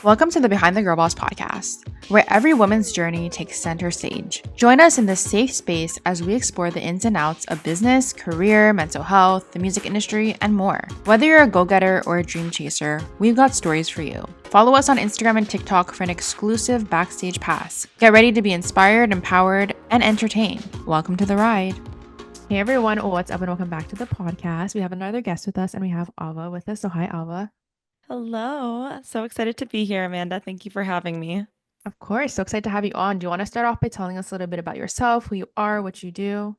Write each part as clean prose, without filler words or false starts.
Welcome to the Behind the Girl Boss podcast, where every woman's journey takes center stage. Join us in this safe space as we explore the ins and outs of business, career, mental health, the music industry, and more. Whether you're a go-getter or a dream chaser, we've got stories for you. Follow us on Instagram and TikTok for an exclusive backstage pass. Get ready to be inspired, empowered, and entertained. Welcome to the ride. Hey everyone, what's up and welcome back to the podcast. We have another guest with us and we have Ava with us. So hi Ava. Hello. So excited to be here, Amanda. Thank you for having me. Of course. So excited to have you on. Do you want to start off by telling us a little bit about yourself, who you are, what you do?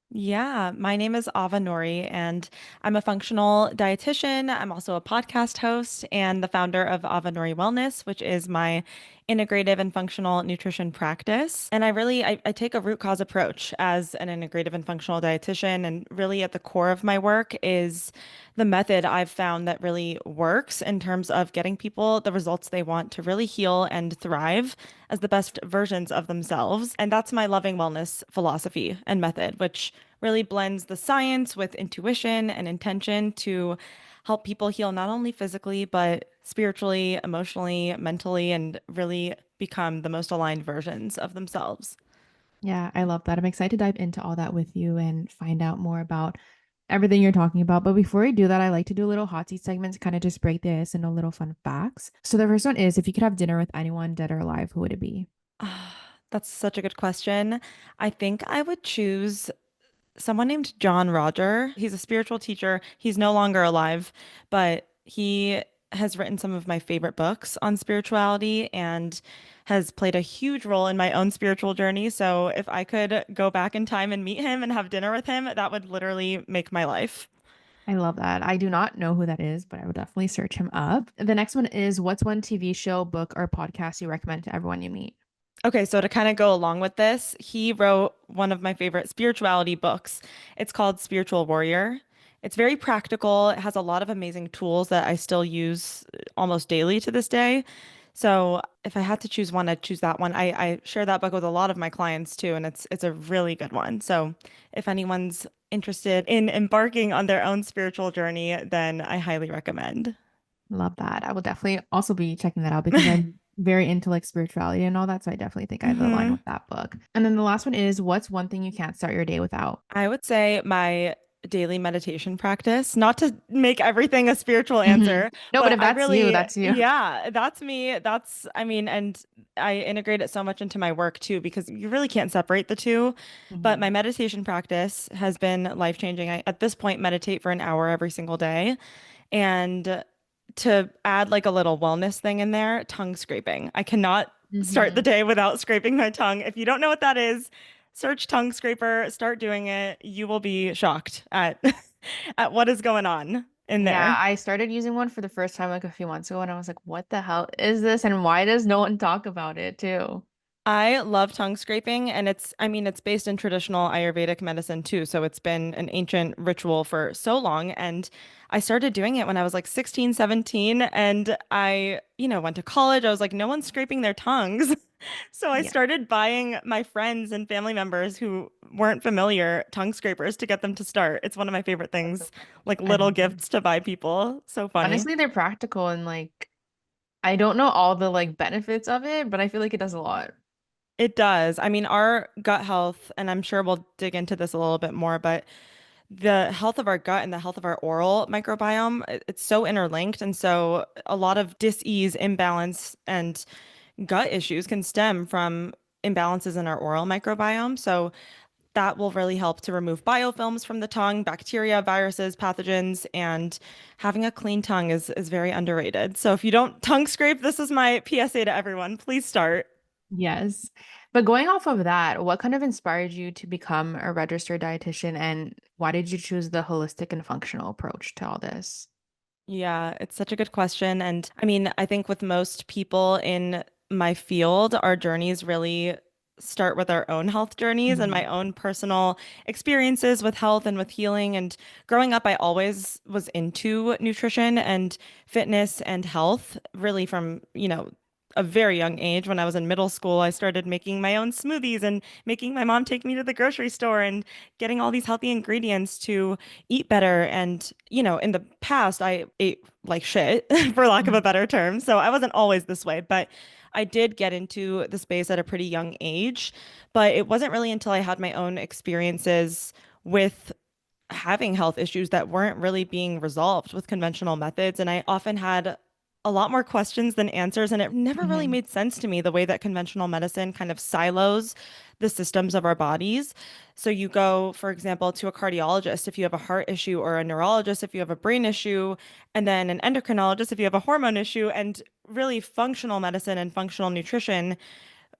Yeah, my name is Ava Nouri, and I'm a functional dietitian. I'm also a podcast host and the founder of Ava Nouri Wellness, which is my integrative and functional nutrition practice. And I take a root cause approach as an integrative and functional dietitian. And really at the core of my work is the method I've found that really works in terms of getting people the results they want to really heal and thrive as the best versions of themselves. And that's my loving wellness philosophy and method, which really blends the science with intuition and intention to help people heal not only physically, but spiritually, emotionally, mentally, and really become the most aligned versions of themselves. Yeah, I love that. I'm excited to dive into all that with you and find out more about everything you're talking about. But before we do that, I like to do a little hot seat segment to kind of just break the ice and a little fun facts. So the first one is if you could have dinner with anyone, dead or alive, who would it be? Ah, that's such a good question. I think I would choose someone named John Roger. He's a spiritual teacher. He's no longer alive, but he has written some of my favorite books on spirituality and has played a huge role in my own spiritual journey. So if I could go back in time and meet him and have dinner with him, that would literally make my life. I love that. I do not know who that is, but I would definitely search him up. The next one is what's one TV show, book, or podcast you recommend to everyone you meet? Okay, so to kind of go along with this, he wrote one of my favorite spirituality books. It's called Spiritual Warrior. It's very practical. It has a lot of amazing tools that I still use almost daily to this day. So if I had to choose one, I'd choose that one. I share that book with a lot of my clients too, and it's a really good one. So if anyone's interested in embarking on their own spiritual journey, then I highly recommend. Love that. I will definitely also be checking that out because I'm very into like spirituality and all that. So I definitely think I'd align hmm with that book. And then the last one is what's one thing you can't start your day without? I would say my daily meditation practice, not to make everything a spiritual Hmm. answer, No, but but if I that's you, really, that's you. yeah, that's me. I mean, and I integrate it so much into my work too, because you really can't separate the two. But my Hmm. meditation practice has been life-changing. I, at this point, meditate for an hour every single day. And to add like a little wellness thing in there, tongue scraping. I cannot start the Hmm. day without scraping my tongue. If you don't know what that is, search tongue scraper, start doing it. You will be shocked at at what is going on in Yeah, there. I started using one for the first time like a few months ago and I was like, what the hell is this? And why does no one talk about it too? I love tongue scraping, and I mean, it's based in traditional Ayurvedic medicine too. So it's been an ancient ritual for so long. And I started doing it when I was like 16, 17, and went to college. I was like, no one's scraping their tongues. So I Yeah. started buying my friends and family members who weren't familiar tongue scrapers to get them to start. It's one of my favorite That's so things, funny. like I little love that. gifts to buy people. So funny. Honestly, they're practical and like I don't know all the like benefits of it, but I feel like it does a lot. It does. I mean, our gut health, and I'm sure we'll dig into this a little bit more, but the health of our gut and the health of our oral microbiome, it's so interlinked. And so a lot of dis-ease, imbalance, and gut issues can stem from imbalances in our oral microbiome. So that will really help to remove biofilms from the tongue, bacteria, viruses, pathogens, and having a clean tongue is very underrated. So if you don't tongue scrape, this is my PSA to everyone. Please start. Yes. But going off of that, what kind of inspired you to become a registered dietitian and why did you choose the holistic and functional approach to all this? Yeah, it's such a good question. And I mean, I think with most people in my field, our journeys really start with our own health journeys and my Mhm. own personal experiences with health and with healing. And growing up, I always was into nutrition and fitness and health, really from, a very young age. When I was in middle school, I started making my own smoothies and making my mom take me to the grocery store and getting all these healthy ingredients to eat better. And, in the past, I ate like shit, for lack of a Mhm. better term. So I wasn't always this way, but I did get into the space at a pretty young age. But it wasn't really until I had my own experiences with having health issues that weren't really being resolved with conventional methods. And I often had a lot more questions than answers. And it never really Mhm. made sense to me the way that conventional medicine kind of silos the systems of our bodies. So you go, for example, to a cardiologist if you have a heart issue, or a neurologist if you have a brain issue, and then an endocrinologist if you have a hormone issue. And really, functional medicine and functional nutrition,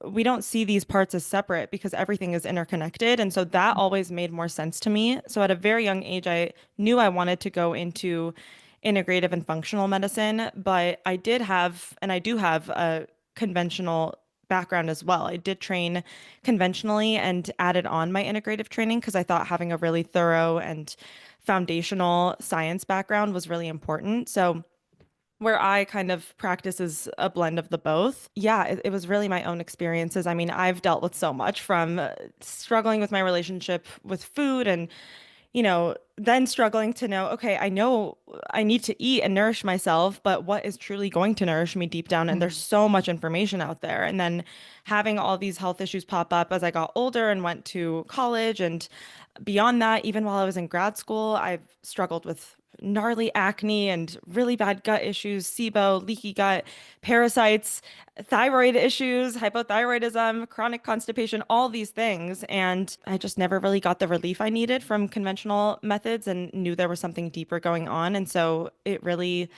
we don't see these parts as separate because everything is interconnected. And so that always made more sense to me. So at a very young age, I knew I wanted to go into integrative and functional medicine, but I did have, and I do have a conventional background as well. I did train conventionally and added on my integrative training because I thought having a really thorough and foundational science background was really important. So where I kind of practice is a blend of the both. Yeah, it was really my own experiences. I mean, I've dealt with so much from struggling with my relationship with food and, then struggling to know, okay, I know I need to eat and nourish myself, but what is truly going to nourish me deep down? And there's Mhm. so much information out there. And then having all these health issues pop up as I got older and went to college, and beyond that, even while I was in grad school, I've struggled with gnarly acne and really bad gut issues, SIBO, leaky gut, parasites, thyroid issues, hypothyroidism, chronic constipation, all these things. And I just never really got the relief I needed from conventional methods and knew there was something deeper going on. And so it really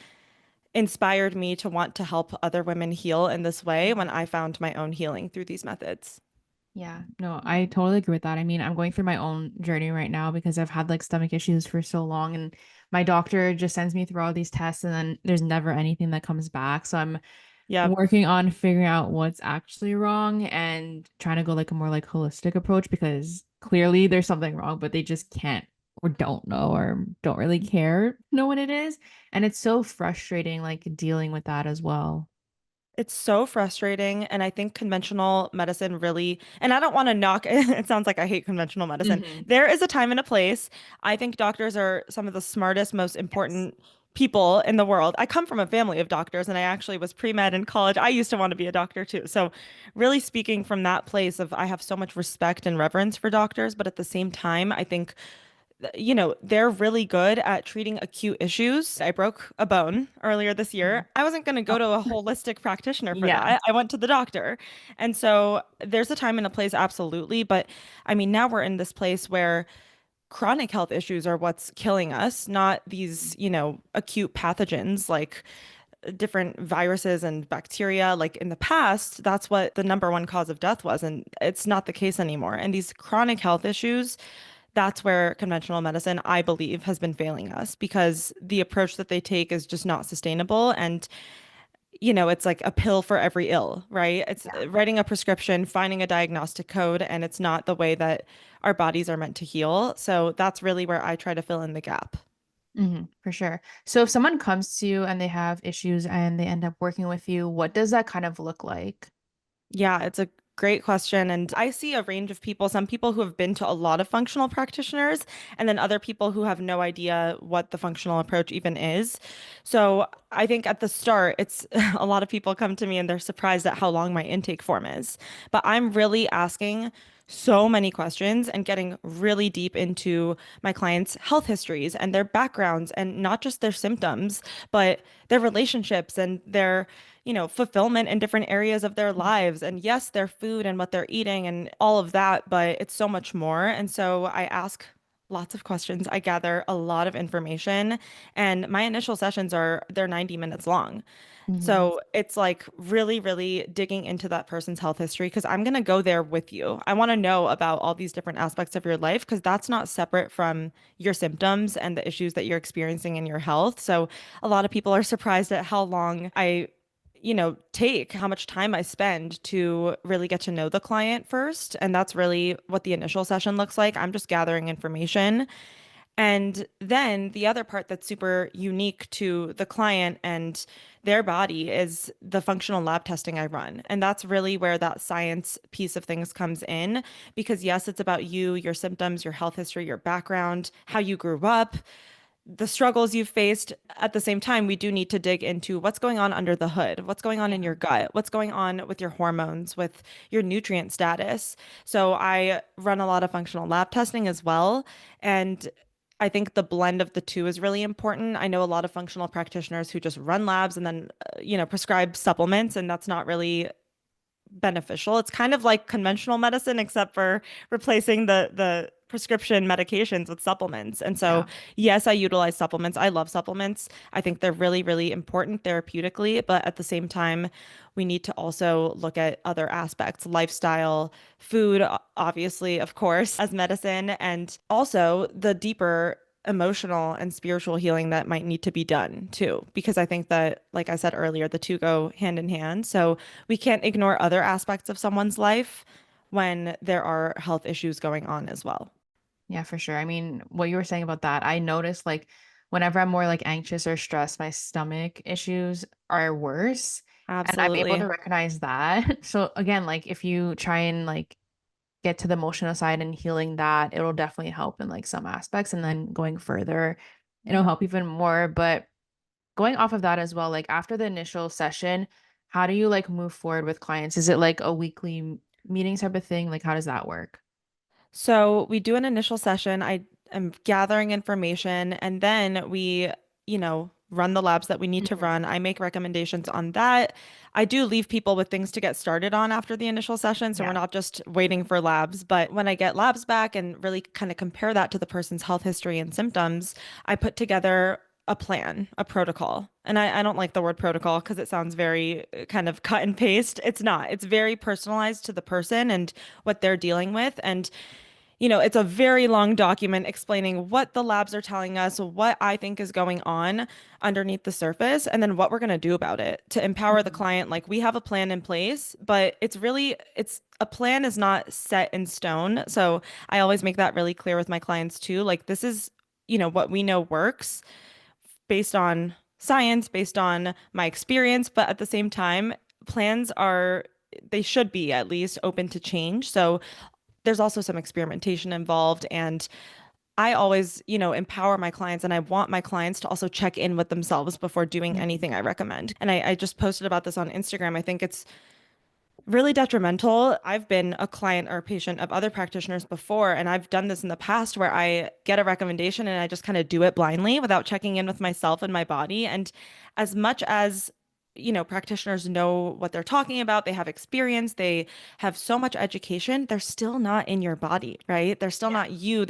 inspired me to want to help other women heal in this way when I found my own healing through these methods. Yeah, no, I totally agree with that. I mean, I'm going through my own journey right now because I've had like stomach issues for so long, and my doctor just sends me through all these tests, and then there's never anything that comes back. So I'm Yeah, working on figuring out what's actually wrong and trying to go like a more like holistic approach because clearly there's something wrong, but they just can't or don't know or don't really care know what it is. And it's so frustrating like dealing with that as well. it's so frustrating. And I think conventional medicine really, and I don't want to knock, it sounds like I hate conventional medicine. Hmm. There is a time and a place. I think doctors are some of the smartest, most Yes. important people in the world. I come from a family of doctors, and I actually was pre-med in college. I used to want to be a doctor too. So, really speaking from that place of I have so much respect and reverence for doctors, but at the same time, I think they're really good at treating acute issues. I broke a bone earlier this Mhm. year. I wasn't going to go Oh, to a holistic practitioner for yeah. that. I went to the doctor. And so there's a time and a place, absolutely. But I mean, now we're in this place where chronic health issues are what's killing us, not these, acute pathogens like different viruses and bacteria. Like in the past, that's what the number one cause of death was. And it's not the case anymore. And these chronic health issues, that's where conventional medicine, I believe, has been failing us because the approach that they take is just not sustainable. And, it's like a pill for every ill, right? It's writing a prescription, finding a diagnostic code, and it's not the way that our bodies are meant to heal. So that's really where I try to fill in the gap. For sure. So if someone comes to you and they have issues and they end up working with you, what does that kind of look like? Yeah, it's a great question. And I see a range of people, some people who have been to a lot of functional practitioners, and then other people who have no idea what the functional approach even is. So I think at the start, it's a lot of people come to me and they're surprised at how long my intake form is. But I'm really asking so many questions and getting really deep into my clients' health histories and their backgrounds, and not just their symptoms, but their relationships and their fulfillment in different areas of their lives. And yes, their food and what they're eating and all of that, but it's so much more. And so I ask lots of questions. I gather a lot of information, and my initial sessions they're 90 minutes long. Hmm. So it's like really, really digging into that person's health history because I'm going to go there with you. I want to know about all these different aspects of your life because that's not separate from your symptoms and the issues that you're experiencing in your health. So a lot of people are surprised at how long take, how much time I spend to really get to know the client first. And that's really what the initial session looks like. I'm just gathering information. And then the other part that's super unique to the client and their body is the functional lab testing I run. And that's really where that science piece of things comes in. Because, yes, it's about you, your symptoms, your health history, your background, how you grew up, the struggles you've faced. At the same time, we do need to dig into what's going on under the hood, what's going on in Yeah. your gut, what's going on with your hormones, with your nutrient status. So I run a lot of functional lab testing as well. And I think the blend of the two is really important. I know a lot of functional practitioners who just run labs and then, prescribe supplements, and that's not really beneficial. It's kind of like conventional medicine, except for replacing the prescription medications with supplements. And so, Yeah. yes, I utilize supplements. I love supplements. I think they're really, really important therapeutically, but at the same time, we need to also look at other aspects, lifestyle, food, obviously, of course, as medicine, and also the deeper emotional and spiritual healing that might need to be done too. Because I think that, like I said earlier, the two go hand in hand. So we can't ignore other aspects of someone's life when there are health issues going on as well. Yeah, for sure. I mean, what you were saying about that, I noticed like whenever I'm more like anxious or stressed, my stomach issues are worse. And I'm able Absolutely. to recognize that. So again, like if you try and like get to the emotional side and healing that, it'll definitely help in like some aspects. And then going further, it'll help even more. But going off of that as well, like after the initial session, how do you like move forward with clients? Is it like a weekly meeting type of thing? Like how does that work? So we do an initial session. I am gathering information, and then we, run the labs that we need to Mhm. run. I make recommendations on that. I do leave people with things to get started on after the initial session. So we're Yeah. not just waiting for labs. But when I get labs back and really kind of compare that to the person's health history and symptoms, I put together a plan, a protocol. And I don't like the word protocol because it sounds very kind of cut and paste. It's not. It's very personalized to the person and what they're dealing with. And it's a very long document explaining what the labs are telling us, what I think is going on underneath the surface, and then what we're going to do about it to empower the Mhm. client. Like we have a plan in place, but it's a plan is not set in stone. So I always make that really clear with my clients too. Like this is, what we know works based on science, based on my experience, but at the same time, plans are they should be at least open to change. So there's also some experimentation involved. And I always, empower my clients and I want my clients to also check in with themselves before doing Mhm. anything I recommend. And I just posted about this on Instagram. I think it's really detrimental. I've been a client or a patient of other practitioners before, and I've done this in the past where I get a recommendation and I just kind of do it blindly without checking in with myself and my body. And as much as practitioners know what they're talking about, they have experience, they have so much education, they're still not in your body, right? They're still Yeah. not you.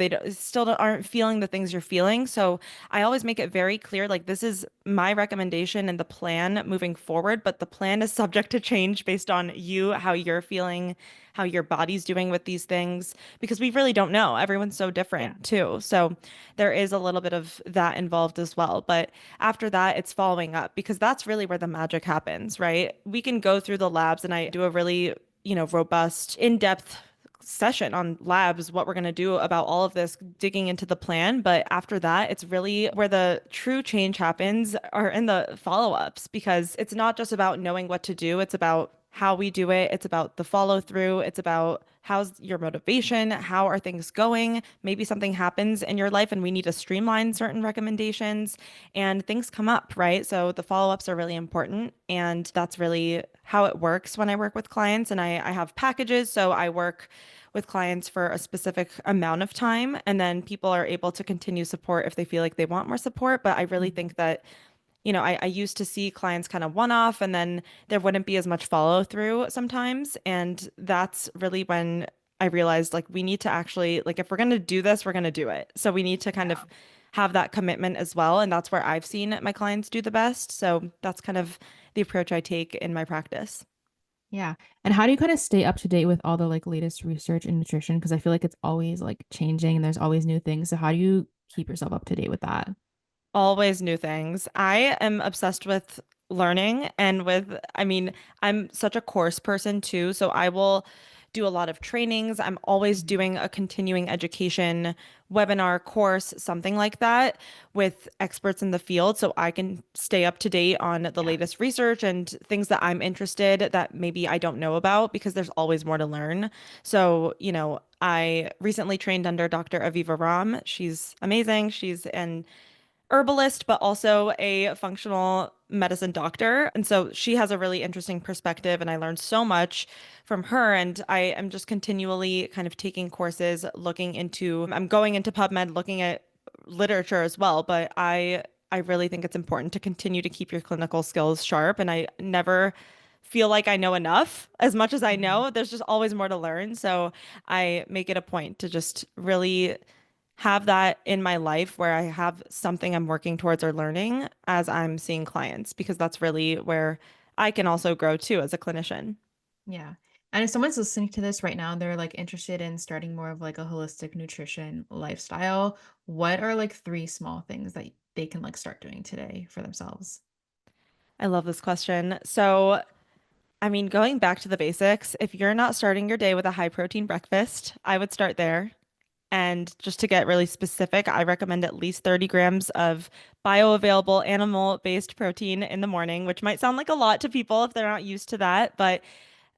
Aren't feeling the things you're feeling. So I always make it very clear, like this is my recommendation and the plan moving forward, but the plan is subject to change based on you, how you're feeling, how your body's doing with these things, because we really don't know. Everyone's so Yeah. different too. So there is a little bit of that involved as well. But after that, it's following up because that's really where the magic happens, right? We can go through the labs and I do a really, robust, in-depth session on labs, what we're going to do about all of this, digging into the plan. But after that, it's really where the true change happens are in the follow-ups because it's not just about knowing what to do, it's about how we do it. It's about the follow through. It's about how's your motivation? How are things going? Maybe something happens in your life and we need to streamline certain recommendations and things come up, right? So the follow ups are really important. And that's really how it works when I work with clients. And I have packages. So I work with clients for a specific amount of time. And then people are able to continue support if they feel like they want more support. But I really Mhm. think that I used to see clients kind of one off and then there wouldn't be as much follow through sometimes. And that's really when I realized like we need to actually, like, if we're going to do this, we're going to do it. So we need to kind of Yeah. have that commitment as well. And that's where I've seen my clients do the best. So that's kind of the approach I take in my practice. Yeah. And how do you kind of stay up to date with all the like latest research in nutrition? Because I feel like it's always like changing and there's always new things. So how do you keep yourself up to date with that? Always new things. I am obsessed with learning and with, I mean, I'm such a course person too. So I will do a lot of trainings. I'm always Mhm. doing a continuing education webinar course, something like that with experts in the field so I can stay up to date on the Yeah. latest research and things that I'm interested that maybe I don't know about because there's always more to learn. So, I recently trained under Dr. Aviva Ram. She's amazing. She's an herbalist, but also a functional medicine doctor. And so she has a really interesting perspective, and I learned so much from her. And I am just continually kind of taking courses, I'm going into PubMed, looking at literature as well. But I really think it's important to continue to keep your clinical skills sharp. And I never feel like I know enough. As much as I Mhm. know, there's just always more to learn. So I make it a point to just really have that in my life where I have something I'm working towards or learning as I'm seeing clients, because that's really where I can also grow too as a clinician. Yeah. And if someone's listening to this right now, they're like interested in starting more of like a holistic nutrition lifestyle, what are like three small things that they can like start doing today for themselves? I love this question. So, I mean, going back to the basics, if you're not starting your day with a high protein breakfast, I would start there. And just to get really specific, I recommend at least 30 grams of bioavailable animal-based protein in the morning, which might sound like a lot to people if they're not used to that, but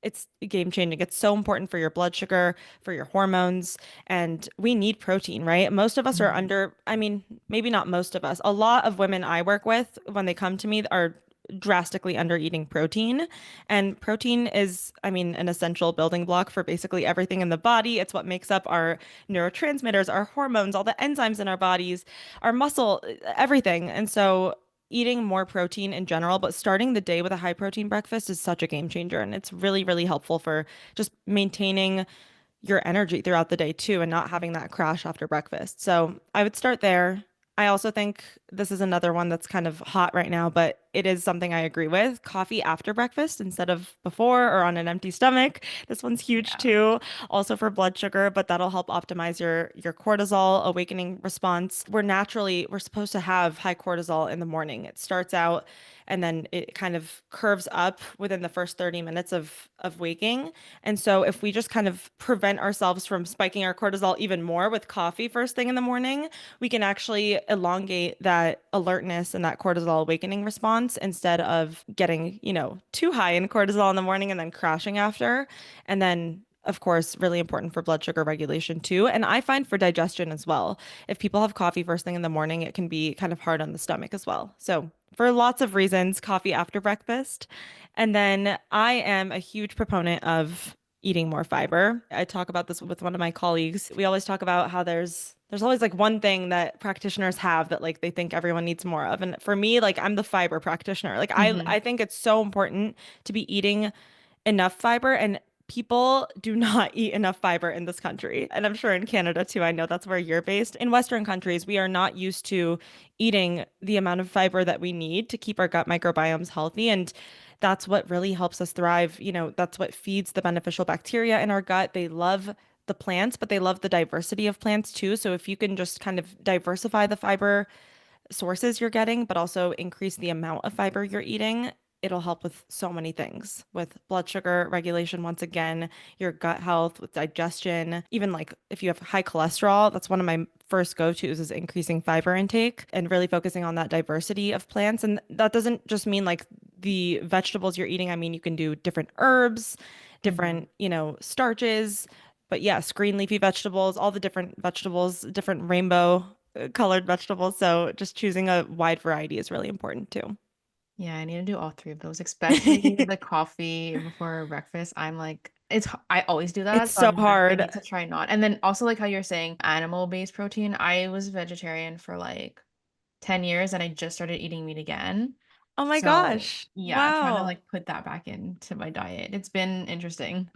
it's game changing. It's so important for your blood sugar, for your hormones, and we need protein, right? Most of us are Mhm. under, I mean, maybe not most of us. A lot of women I work with, when they come to me, are drastically under eating protein. And protein is, I mean, an essential building block for basically everything in the body. It's what makes up our neurotransmitters, our hormones, all the enzymes in our bodies, our muscle, everything. And so eating more protein in general, but starting the day with a high protein breakfast is such a game changer. And it's really, really helpful for just maintaining your energy throughout the day too and not having that crash after breakfast. So I would start there. I also think this is another one that's kind of hot right now, but it is something I agree with. Coffee after breakfast instead of before or on an empty stomach. This one's huge Yeah. too, also for blood sugar, but that'll help optimize your cortisol awakening response. We're supposed to have high cortisol in the morning. It starts out and then it kind of curves up within the first 30 minutes of waking. And so if we just kind of prevent ourselves from spiking our cortisol even more with coffee first thing in the morning, we can actually elongate that alertness and that cortisol awakening response instead of getting, too high in cortisol in the morning and then crashing after. And then of course, really important for blood sugar regulation too. And I find for digestion as well. If people have coffee first thing in the morning, it can be kind of hard on the stomach as well. So, for lots of reasons, coffee after breakfast. And then I am a huge proponent of eating more fiber. I talk about this with one of my colleagues. We always talk about how there's always like one thing that practitioners have that like they think everyone needs more of. And for me, like I'm the fiber practitioner. Like I Hmm. think it's so important to be eating enough fiber, and people do not eat enough fiber in this country. And I'm sure in Canada too. I know that's where you're based. In Western countries, we are not used to eating the amount of fiber that we need to keep our gut microbiomes healthy. And that's what really helps us thrive. That's what feeds the beneficial bacteria in our gut. They love the plants, but they love the diversity of plants too. So if you can just kind of diversify the fiber sources you're getting, but also increase the amount of fiber you're eating, it'll help with so many things, with blood sugar regulation, once again, your gut health, with digestion, even like if you have high cholesterol, that's one of my first go-tos is increasing fiber intake and really focusing on that diversity of plants. And that doesn't just mean like the vegetables you're eating. I mean, you can do different herbs, Hmm. different, starches, but yes, green leafy vegetables, all the different vegetables, different rainbow colored vegetables. So just choosing a wide variety is really important too. Yeah, I need to do all three of those, especially the coffee before breakfast. I'm like, I always do It's that, so so I hard. need to try not. And then also like how you're saying animal-based protein. I was vegetarian for like 10 years and I just started eating meat again. Oh my So gosh. yeah, trying to Wow. like put that back into my diet. It's been interesting.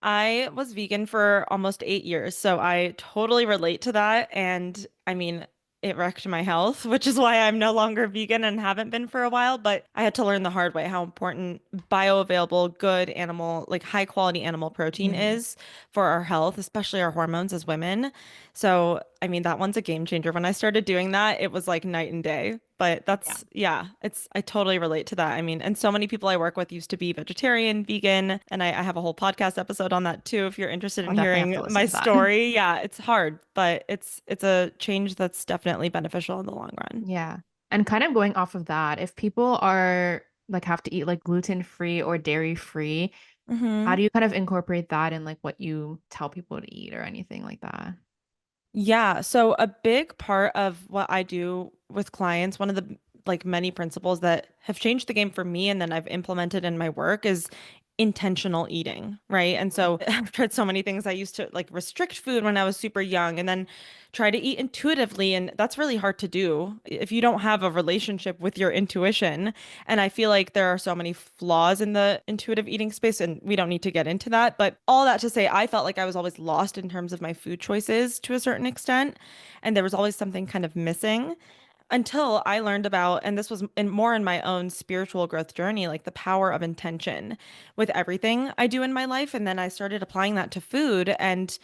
I was vegan for almost 8 years, so I totally relate to that. And I mean, it wrecked my health, which is why I'm no longer vegan and haven't been for a while. But I had to learn the hard way how important bioavailable, good animal, like high quality animal protein Mhm. is for our health, especially our hormones as women. So, I mean, that one's a game changer. When I started doing that, it was like night and day. But Yeah. yeah, I totally relate to that. I mean, and so many people I work with used to be vegetarian, vegan, and I have a whole podcast episode on that too, if you're interested I'll in definitely have hearing to listen my to that. story. Yeah, it's hard, but it's a change that's definitely beneficial in the long run. Yeah. And kind of going off of that, if people are like have to eat like gluten free or dairy free, how Hmm. do you kind of incorporate that in like what you tell people to eat or anything like that? Yeah, so a big part of what I do with clients, one of the like many principles that have changed the game for me and then I've implemented in my work is intentional eating, right? And so I've tried so many things. I used to like restrict food when I was super young and then try to eat intuitively, and that's really hard to do if you don't have a relationship with your intuition. And I feel like there are so many flaws in the intuitive eating space, and we don't need to get into that. But all that to say, I felt like I was always lost in terms of my food choices to a certain extent. And there was always something kind of missing until I learned about, and this was more in my own spiritual growth journey, like the power of intention with everything I do in my life. And then I started applying that to food. And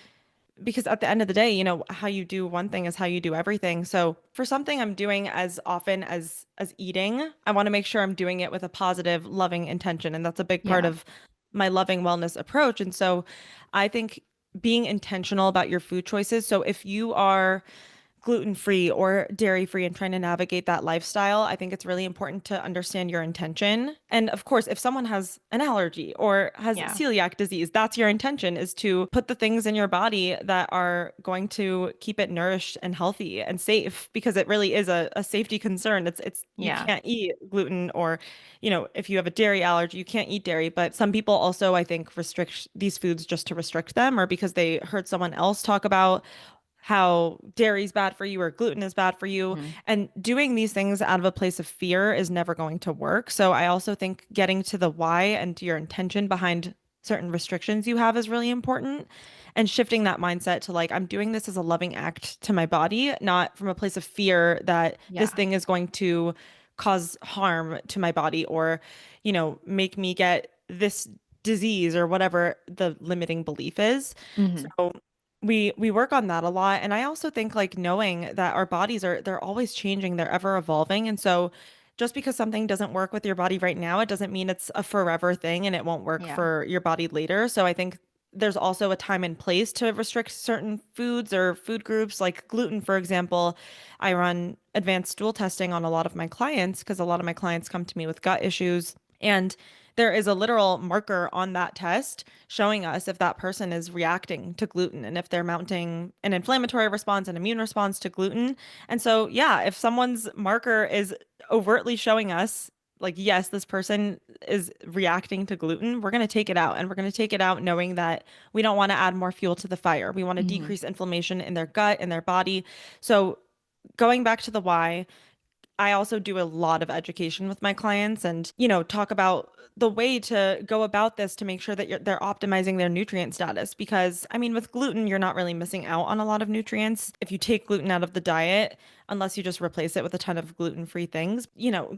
because at the end of the day, how you do one thing is how you do everything. So for something I'm doing as often as eating, I want to make sure I'm doing it with a positive, loving intention. And that's a big part Yeah. of my loving wellness approach. And so I think being intentional about your food choices. So if you are gluten-free or dairy-free and trying to navigate that lifestyle, I think it's really important to understand your intention. And of course, if someone has an allergy or has Yeah. celiac disease, that's your intention is to put the things in your body that are going to keep it nourished and healthy and safe because it really is a safety concern. It's you Yeah. can't eat gluten or, if you have a dairy allergy, you can't eat dairy. But some people also, I think, restrict these foods just to restrict them or because they heard someone else talk about how dairy is bad for you or gluten is bad for you. Mhm. And doing these things out of a place of fear is never going to work. So I also think getting to the why and to your intention behind certain restrictions you have is really important. And shifting that mindset to like, I'm doing this as a loving act to my body, not from a place of fear that this Yeah. thing is going to cause harm to my body or, make me get this disease or whatever the limiting belief is. Hmm. So we work on that a lot. And I also think like knowing that our bodies they're always changing, they're ever evolving. And so just because something doesn't work with your body right now, it doesn't mean it's a forever thing and it won't work Yeah. for your body later. So I think there's also a time and place to restrict certain foods or food groups like gluten, for example. I run advanced stool testing on a lot of my clients because a lot of my clients come to me with gut issues. And there is a literal marker on that test showing us if that person is reacting to gluten and if they're mounting an inflammatory response, an immune response to gluten. And so, yeah, if someone's marker is overtly showing us, like, yes, this person is reacting to gluten, we're going to take it out. And we're going to take it out knowing that we don't want to add more fuel to the fire. We want to Hmm. decrease inflammation in their gut, in their body. So, going back to the why, I also do a lot of education with my clients and, talk about the way to go about this to make sure that they're optimizing their nutrient status. Because, I mean, with gluten, you're not really missing out on a lot of nutrients. If you take gluten out of the diet, unless you just replace it with a ton of gluten-free things,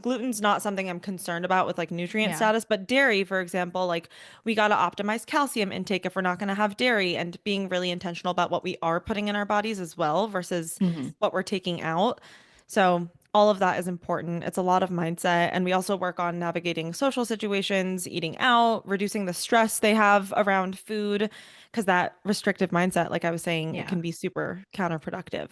gluten's not something I'm concerned about with like nutrient Yeah. status. But dairy, for example, like we got to optimize calcium intake if we're not going to have dairy and being really intentional about what we are putting in our bodies as well versus Hmm. what we're taking out. So all of that is important. It's a lot of mindset. And we also work on navigating social situations, eating out, reducing the stress they have around food, because that restrictive mindset, like I was saying, it Yeah. can be super counterproductive.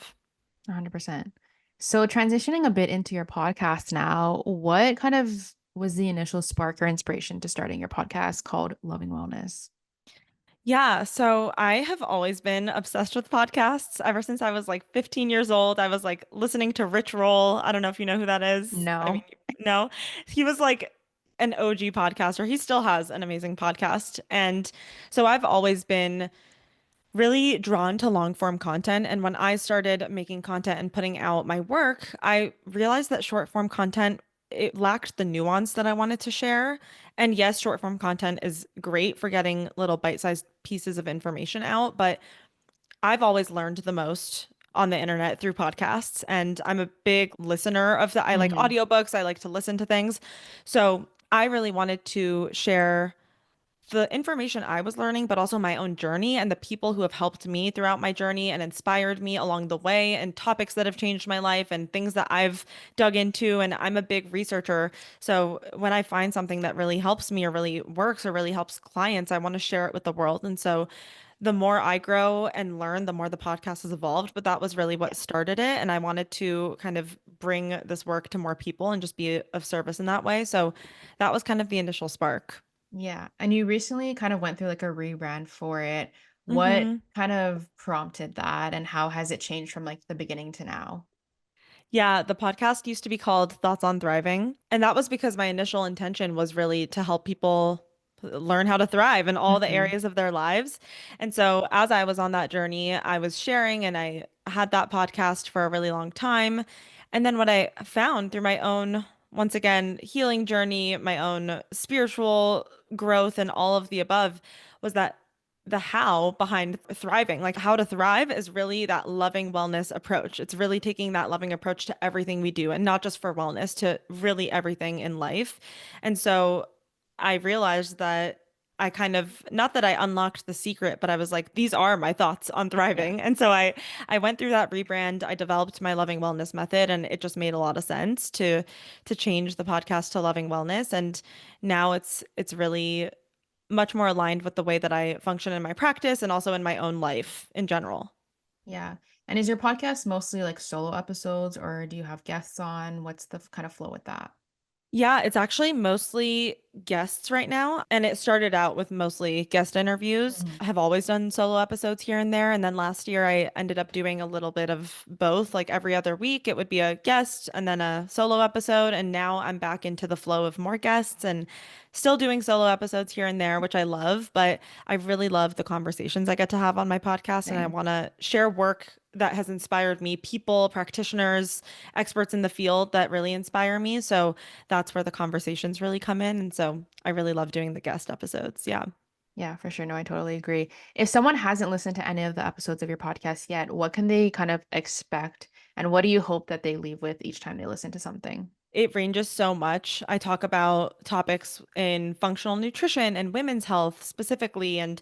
100%. So transitioning a bit into your podcast now, what kind of was the initial spark or inspiration to starting your podcast called Loving Wellness? Yeah, so I have always been obsessed with podcasts ever since I was like 15 years old. I was like listening to Rich Roll. I don't know if you know who that is. I mean, No. no, he was like an OG podcaster. He still has an amazing podcast. And so I've always been really drawn to long form content. And when I started making content and putting out my work, I realized that short form content, it lacked the nuance that I wanted to share. And yes, short form content is great for getting little bite-sized pieces of information out, but I've always learned the most on the internet through podcasts. And I'm a big listener of I like Hmm. audiobooks, I like to listen to things. So I really wanted to share the information I was learning, but also my own journey and the people who have helped me throughout my journey and inspired me along the way, and topics that have changed my life and things that I've dug into. And I'm a big researcher. So when I find something that really helps me or really works or really helps clients, I want to share it with the world. And so the more I grow and learn, the more the podcast has evolved. But that was really what started it. And I wanted to kind of bring this work to more people and just be of service in that way. So that was kind of the initial spark. Yeah. And you recently kind of went through like a rebrand for it. What hmm kind of prompted that and how has it changed from like the beginning to now? Yeah, the podcast used to be called Thoughts on Thriving. And that was because my initial intention was really to help people learn how to thrive in all the Hmm. areas of their lives. And so as I was on that journey, I was sharing and I had that podcast for a really long time. And then what I found through my own, once again, healing journey, my own spiritual growth, and all of the above was that the how behind thriving, like how to thrive, is really that loving wellness approach. It's really taking that loving approach to everything we do, and not just for wellness, to really everything in life. And so I realized that I kind of, not that I unlocked the secret, but I was like, these are my thoughts on Yeah. thriving. And so I went through that rebrand. I developed my loving wellness method, and it just made a lot of sense to change the podcast to loving wellness. And now it's really much more aligned with the way that I function in my practice and also in my own life in general. Yeah. And is your podcast mostly like solo episodes or do you have guests on? What's the kind of flow with that? Yeah, it's actually mostly guests right now. And it started out with mostly guest interviews. Mhm. I have always done solo episodes here and there. And then last year, I ended up doing a little bit of both. Like every other week, it would be a guest and then a solo episode. And now I'm back into the flow of more guests and still doing solo episodes here and there, which I love. But I really love the conversations I get to have on my podcast. And I Same. want to share work that has inspired me, people, practitioners, experts in the field that really inspire me. So that's where the conversations really come in. And so I really love doing the guest episodes. Yeah. Yeah, for sure. No, I totally agree. If someone hasn't listened to any of the episodes of your podcast yet, what can they kind of expect? And what do you hope that they leave with each time they listen to something? It ranges so much. I talk about topics in functional nutrition and women's health specifically, and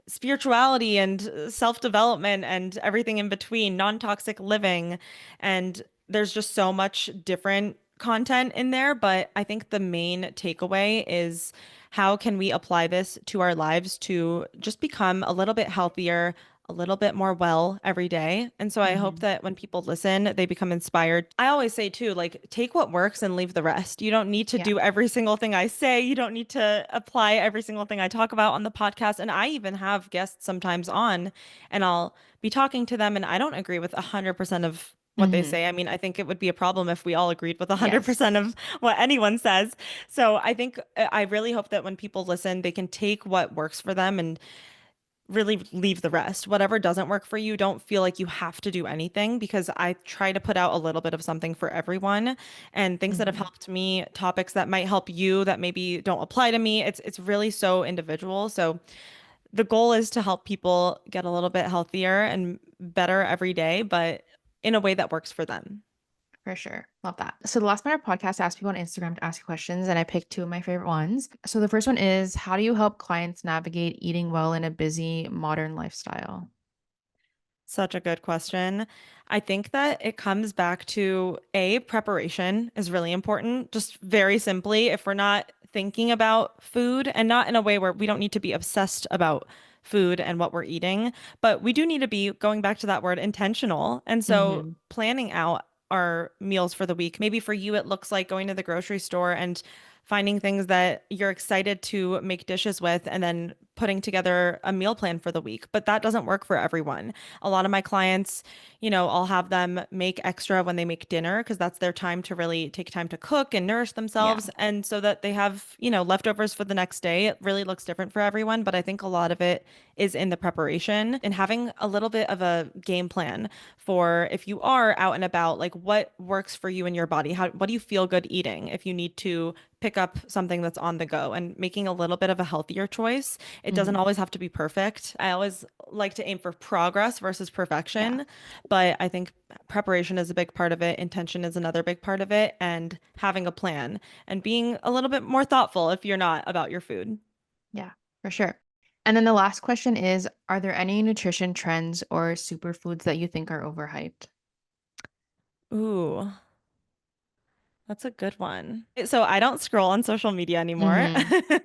spirituality and self-development and everything in between, non-toxic living. And there's just so much different content in there, but I think the main takeaway is how can we apply this to our lives to just become a little bit healthier, a little bit more well every day. And so I hope Hmm. that when people listen, they become inspired. I always say too, like, take what works and leave the rest. You don't need to Yeah. do every single thing I say. You don't need to apply every single thing I talk about on the podcast. And I even have guests sometimes on, and I'll be talking to them, and I don't agree with 100% of what they Hmm. say. I mean, I think it would be a problem if we all agreed with Yes. 100% of what anyone says. So I think I really hope that when people listen, they can take what works for them and really leave the rest. Whatever doesn't work for you, don't feel like you have to do anything, because I try to put out a little bit of something for everyone, and things that have Hmm. helped me, topics that might help you that maybe don't apply to me. It's really so individual. So the goal is to help people get a little bit healthier and better every day, but in a way that works for them. For sure. Love that. So the last minute podcast asked people on Instagram to ask you questions, and I picked two of my favorite ones. So the first one is, how do you help clients navigate eating well in a busy modern lifestyle? Such a good question. I think that it comes back to preparation is really important. Just very simply, if we're not thinking about food, and not in a way where we don't need to be obsessed about food and what we're eating, but we do need to be, going back to that word, intentional. And so Hmm. planning out our meals for the week. Maybe for you, it looks like going to the grocery store and finding things that you're excited to make dishes with, and then putting together a meal plan for the week. But that doesn't work for everyone. A lot of my clients, I'll have them make extra when they make dinner, because that's their time to really take time to cook and nourish Yeah. themselves. And so that they have, leftovers for the next day. It really looks different for everyone. But I think a lot of it is in the preparation and having a little bit of a game plan for if you are out and about, like what works for you and your body. What do you feel good eating if you need to pick up something that's on the go, and making a little bit of a healthier choice. It doesn't Hmm. always have to be perfect. I always like to aim for progress versus Yeah. perfection, but I think preparation is a big part of it. Intention is another big part of it, and having a plan and being a little bit more thoughtful if you're not, about your food. Yeah. For sure. And then the last question is, are there any nutrition trends or superfoods that you think are overhyped? Ooh, that's a good one. So I don't scroll on social media anymore. Mm-hmm.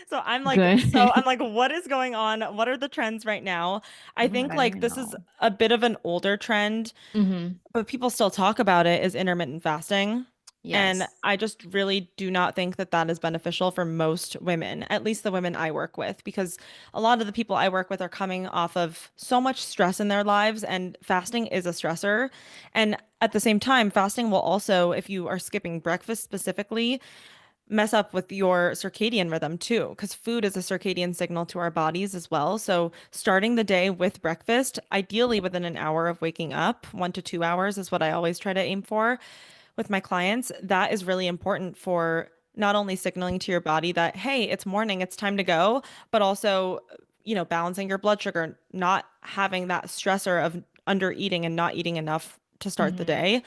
So Good. I'm like, what is going on? What are the trends right now? I Oh my God, think I don't like even this is know. a bit of an older trend, Mm-hmm. but people still talk about it, is intermittent fasting. And Yes. I just really do not think that that is beneficial for most women, at least the women I work with, because a lot of the people I work with are coming off of so much stress in their lives, and fasting is a stressor. And at the same time, fasting will also, if you are skipping breakfast specifically, mess up with your circadian rhythm too, because food is a circadian signal to our bodies as well. So, starting the day with breakfast, ideally within an hour of waking up, 1 to 2 hours is what I always try to aim for with my clients. That is really important for not only signaling to your body that, hey, it's morning, it's time to go, but also, balancing your blood sugar, not having that stressor of under eating and not eating enough to start the Mm-hmm. day.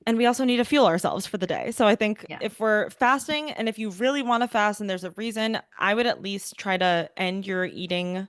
And we also need to fuel ourselves for the day. So I think Yeah. if we're fasting and if you really want to fast and there's a reason, I would at least try to end your eating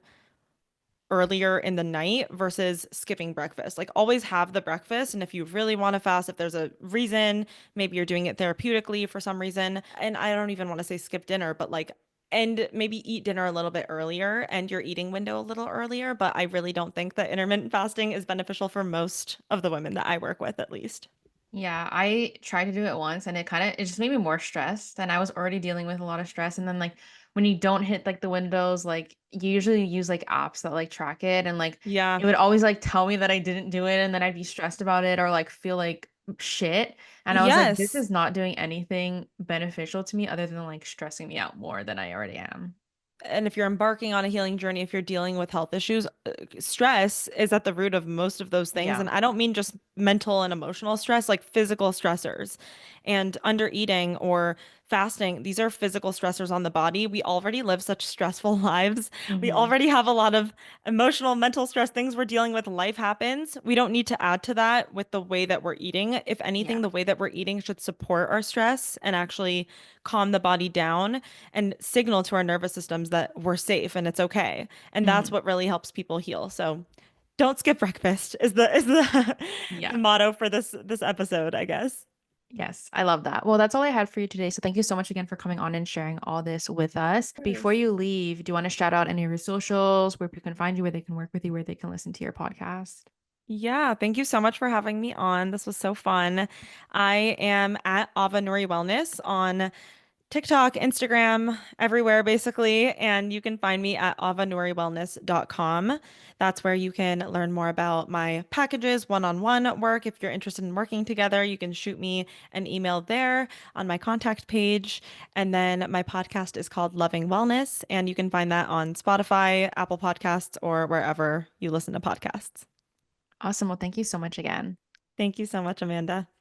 earlier in the night versus skipping breakfast. Like always have the breakfast. And if you really want to fast, if there's a reason, maybe you're doing it therapeutically for some reason. And I don't even want to say skip dinner, but like, and maybe eat dinner a little bit earlier and your eating window a little earlier. But I really don't think that intermittent fasting is beneficial for most of the women that I work with, at least. Yeah, I tried to do it once and it just made me more stressed and I was already dealing with a lot of stress and then like when you don't hit like the windows like you usually use like apps that like track it and like Yeah. it would always like tell me that I didn't do it and then I'd be stressed about it or like feel like shit and I was like this Yes. is not doing anything beneficial to me other than like stressing me out more than I already am. And if you're embarking on a healing journey, if you're dealing with health issues, stress is at the root of most of those things. Yeah. And I don't mean just mental and emotional stress, like physical stressors. And under eating or fasting, these are physical stressors on the body. We already live such stressful lives. We Hmm. already have a lot of emotional, mental stress, things we're dealing with. Life happens. We don't need to add to that with the way that we're eating. If Yeah. anything, the way that we're eating should support our stress and actually calm the body down and signal to our nervous systems that we're safe and it's okay. And that's Hmm. what really helps people heal. So don't skip breakfast is the the Yeah. motto for this episode, I guess. Yes, I love that. Well, that's all I had for you today. So thank you so much again for coming on and sharing all this with us. Of Before course. you leave, do you want to shout out any of your socials, where people can find you, where they can work with you, where they can listen to your podcast? Yeah, thank you so much for having me on. This was so fun. I am at Ava Nouri Wellness on TikTok, Instagram, everywhere basically. And you can find me at avanuriwellness.com. That's where you can learn more about my packages, one-on-one work. If you're interested in working together, you can shoot me an email there on my contact page. And then my podcast is called Loving Wellness, and you can find that on Spotify, Apple Podcasts, or wherever you listen to podcasts. Awesome. Well, thank you so much again. Thank you so much, Amanda.